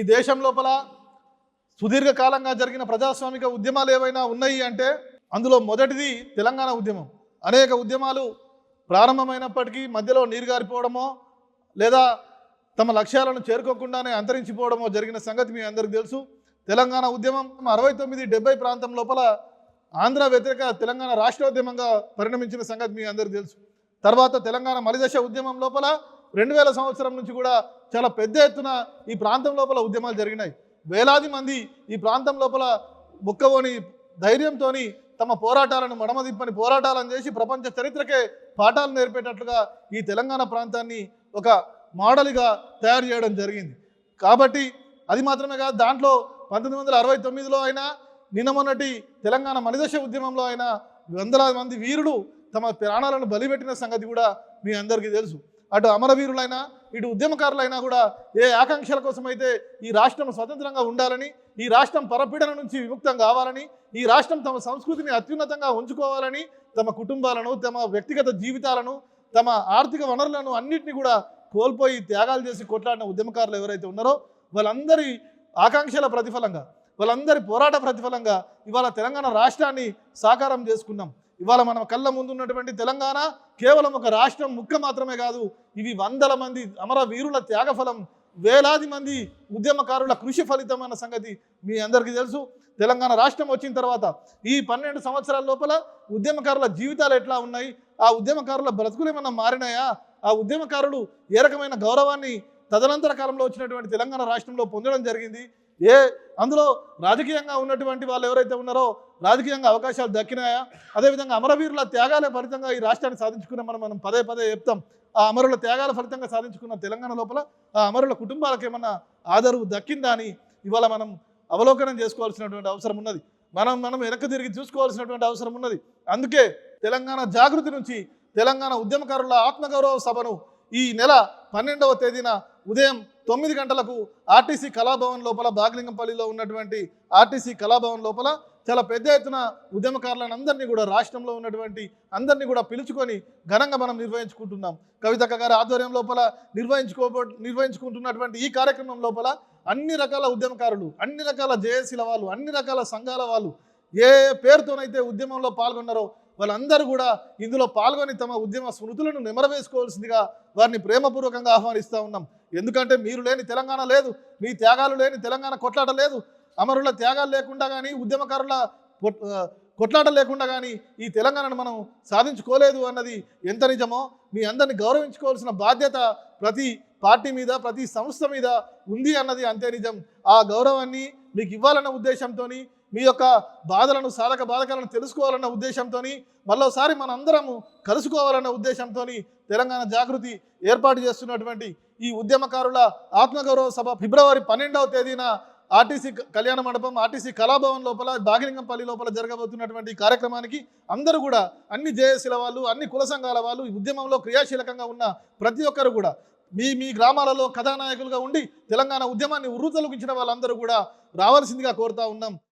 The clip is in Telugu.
ఈ దేశం లోపల సుదీర్ఘకాలంగా జరిగిన ప్రజాస్వామిక ఉద్యమాలు ఏవైనా ఉన్నాయి అంటే అందులో మొదటిది తెలంగాణ ఉద్యమం. అనేక ఉద్యమాలు ప్రారంభమైనప్పటికీ మధ్యలో నీరుగారిపోవడమో లేదా తమ లక్ష్యాలను చేరుకోకుండానే అంతరించిపోవడమో జరిగిన సంగతి మీ అందరికీ తెలుసు. తెలంగాణ ఉద్యమం 69-70 ప్రాంతం లోపల ఆంధ్ర వ్యతిరేక తెలంగాణ రాష్ట్రోద్యమంగా పరిణమించిన సంగతి మీ అందరికీ తెలుసు. తర్వాత తెలంగాణ మలిదశ ఉద్యమం లోపల 2000 సంవత్సరం నుంచి కూడా చాలా పెద్ద ఎత్తున ఈ ప్రాంతం లోపల ఉద్యమాలు జరిగినాయి. వేలాది మంది ఈ ప్రాంతం లోపల ముక్కవోని ధైర్యంతో తమ పోరాటాలను మడమదిప్పని పోరాటాలను చేసి ప్రపంచ చరిత్రకే పాఠాలు నేర్పేటట్లుగా ఈ తెలంగాణ ప్రాంతాన్ని ఒక మోడల్గా తయారు చేయడం జరిగింది. కాబట్టి అది మాత్రమే కాదు, దాంట్లో 1969లో అయినా నిన్న మొన్నటి తెలంగాణ మలిదశ ఉద్యమంలో అయినా వందలాది మంది వీరులు తమ ప్రాణాలను బలిపెట్టిన సంగతి కూడా మీ అందరికీ తెలుసు. అటు అమరవీరులైనా ఇటు ఉద్యమకారులైనా కూడా ఏ ఆకాంక్షల కోసమైతే ఈ రాష్ట్రం స్వతంత్రంగా ఉండాలని, ఈ రాష్ట్రం పరపీడన నుంచి విముక్తం కావాలని, ఈ రాష్ట్రం తమ సంస్కృతిని అత్యున్నతంగా ఉంచుకోవాలని, తమ కుటుంబాలను, తమ వ్యక్తిగత జీవితాలను, తమ ఆర్థిక వనరులను అన్నింటినీ కూడా కోల్పోయి త్యాగాలు చేసి కొట్లాడిన ఉద్యమకారులు ఎవరైతే ఉన్నారో వాళ్ళందరి ఆకాంక్షల ప్రతిఫలంగా, వాళ్ళందరి పోరాట ప్రతిఫలంగా ఇవాళ తెలంగాణ రాష్ట్రాన్ని సాకారం చేసుకున్నాం. ఇవాళ మన కళ్ళ ముందున్నటువంటి తెలంగాణ కేవలం ఒక రాష్ట్రం ముక్క మాత్రమే కాదు, ఇవి వందల మంది అమరవీరుల త్యాగఫలం, వేలాది మంది ఉద్యమకారుల కృషి ఫలితం అన్న సంగతి మీ అందరికీ తెలుసు. తెలంగాణ రాష్ట్రం వచ్చిన తర్వాత ఈ 12 సంవత్సరాల లోపల ఉద్యమకారుల జీవితాలు ఎట్లా ఉన్నాయి, ఆ ఉద్యమకారుల బ్రతుకులు ఏమన్నా మారినాయా, ఆ ఉద్యమకారులు ఏ రకమైన గౌరవాన్ని తదనంతర కాలంలో వచ్చినటువంటి తెలంగాణ రాష్ట్రంలో పొందడం జరిగింది, అందులో రాజకీయంగా ఉన్నటువంటి వాళ్ళు ఎవరైతే ఉన్నారో రాజకీయంగా అవకాశాలు దక్కినాయా, అదేవిధంగా అమరవీరుల త్యాగాల ఫలితంగా ఈ రాష్ట్రాన్ని సాధించుకున్నామని మనం పదే పదే చెప్తాం. ఆ అమరుల త్యాగాల ఫలితంగా సాధించుకున్న తెలంగాణ లోపల ఆ అమరుల కుటుంబాలకు ఏమన్నా ఆదరవు దక్కిందా అని ఇవాళ మనం అవలోకనం చేసుకోవాల్సినటువంటి అవసరం ఉన్నది. మనం వెనక్కి తిరిగి చూసుకోవాల్సినటువంటి అవసరం ఉన్నది. అందుకే తెలంగాణ జాగృతి నుంచి తెలంగాణ ఉద్యమకారుల ఆత్మగౌరవ సభను ఈ నెల 12వ తేదీన ఉదయం 9 గంటలకు ఆర్టీసీ కళాభవన్ లోపల బాగలింగంపల్లిలో ఉన్నటువంటి ఆర్టీసీ కళాభవన్ లోపల చాలా పెద్ద ఎత్తున ఉద్యమకారులను అందరినీ కూడా రాష్ట్రంలో ఉన్నటువంటి అందరినీ కూడా పిలుచుకొని ఘనంగా మనం నిర్వహించుకుంటున్నాం. కవితక్క గారి ఆధ్వర్యం లోపల నిర్వహించుకుంటున్నటువంటి ఈ కార్యక్రమం లోపల అన్ని రకాల ఉద్యమకారులు, అన్ని రకాల జేఏసీల వాళ్ళు, అన్ని రకాల సంఘాల వాళ్ళు ఏ పేరుతోనైతే ఉద్యమంలో పాల్గొన్నారో వాళ్ళందరూ కూడా ఇందులో పాల్గొని తమ ఉద్యమ స్మృతులను నెమరవేసుకోవాల్సిందిగా వారిని ప్రేమపూర్వకంగా ఆహ్వానిస్తూ ఉన్నాం. ఎందుకంటే మీరు లేని తెలంగాణ లేదు, మీ త్యాగాలు లేని తెలంగాణ కొట్లాట లేదు, అమరుల త్యాగాలు లేకుండా కానీ ఉద్యమకారుల కొట్లాట లేకుండా కానీ ఈ తెలంగాణను మనం సాధించుకోలేదు అన్నది ఎంత నిజమో మీ అందరినీ గౌరవించుకోవాల్సిన బాధ్యత ప్రతి పార్టీ మీద, ప్రతి సంస్థ మీద ఉంది అన్నది అంతే నిజం. ఆ గౌరవాన్ని మీకు ఇవ్వాలన్న ఉద్దేశంతో, మీ యొక్క బాధలను, సాధక బాధకాలను తెలుసుకోవాలన్న ఉద్దేశంతో, మరోసారి మనందరము కలుసుకోవాలన్న ఉద్దేశంతో తెలంగాణ జాగృతి ఏర్పాటు చేస్తున్నటువంటి ఈ ఉద్యమకారుల ఆత్మగౌరవ సభ ఫిబ్రవరి 12వ తేదీన ఆర్టీసీ కళ్యాణ మండపం, ఆర్టీసీ కళాభవన్ లోపల బాగిలింగంపల్లి లోపల జరగబోతున్నటువంటి కార్యక్రమానికి అందరూ కూడా అన్ని జేఏసీల వాళ్ళు, అన్ని కుల సంఘాల వాళ్ళు, ఉద్యమంలో క్రియాశీలకంగా ఉన్న ప్రతి ఒక్కరు కూడా మీ గ్రామాలలో కథానాయకులుగా ఉండి తెలంగాణ ఉద్యమాన్ని ఉర్రూతలూగించిన వాళ్ళందరూ కూడా రావాల్సిందిగా కోరుతా ఉన్నాం.